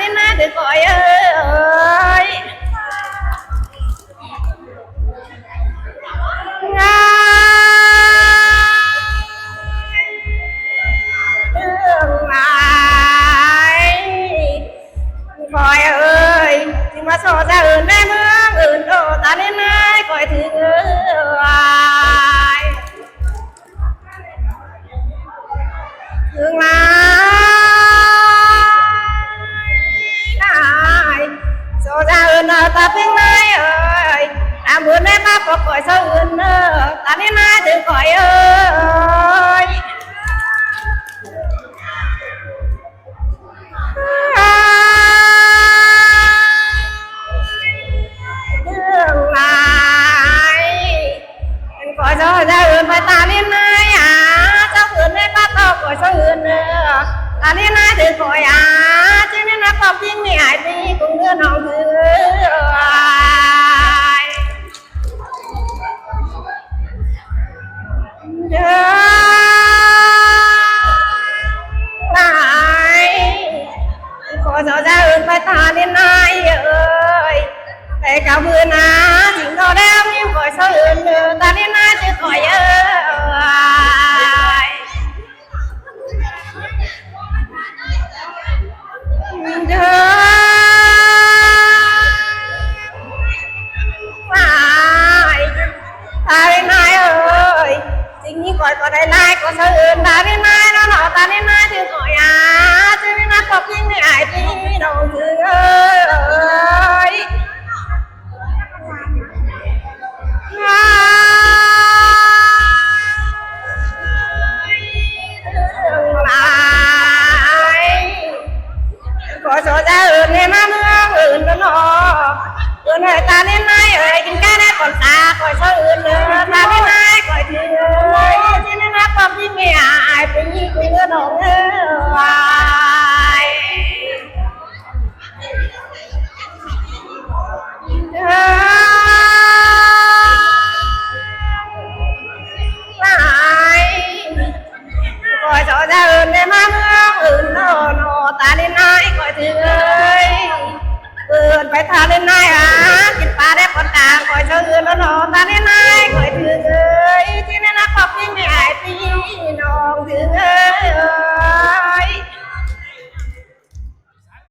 นี่นะถึงก่อยงายเรื่องไหนก่อยจึงมาโซจะอื่นได้เมืองอื่นโตตานี่นะก่อยถึงถึงโซจะอื่นตาเป็นไงตามบุญได้มาปกก่อยโซอื่นตานี่นะถึงก่อยเรื่องไหนก่อยโซจะอื่นไปตานี่นะเจ้าอื่นได้มาปกก่อยโซอื่นตานี่นะถึงก่อยจึงนี่นะปอบทิ้งไม่หายไปคงเรื่องน้องถือเดินไหนขอเจ้าจะอื่นไปตานี่นายแต่กับมือนะถึงเราได้ยิ้มขอเจ้าอื่นตานี่นายจะขอยเดิตาได้นายจริงนี่ก่อยก็ได้ไล่ก็เสื่นตาได้นายเนาะตาได้นายถึงก่อยจึงนี่นะปอบยิ่งไม่หายจริงไม่ดองถึงขอโชว์จะอื่นในมาเมืองอื่นก็นออื่นให้ตาเน้นนายกินแค่ได้ก่อนตาขอโชว์อื่นตาเน้นนายก่อยทีที่นี่นะความที่ไม่หายไปยิ่งคุยเงินหงขอโชว์จะอื่นในมาเมืองอื่นนอตาเน้นนายก่อยทีเกินไปทาน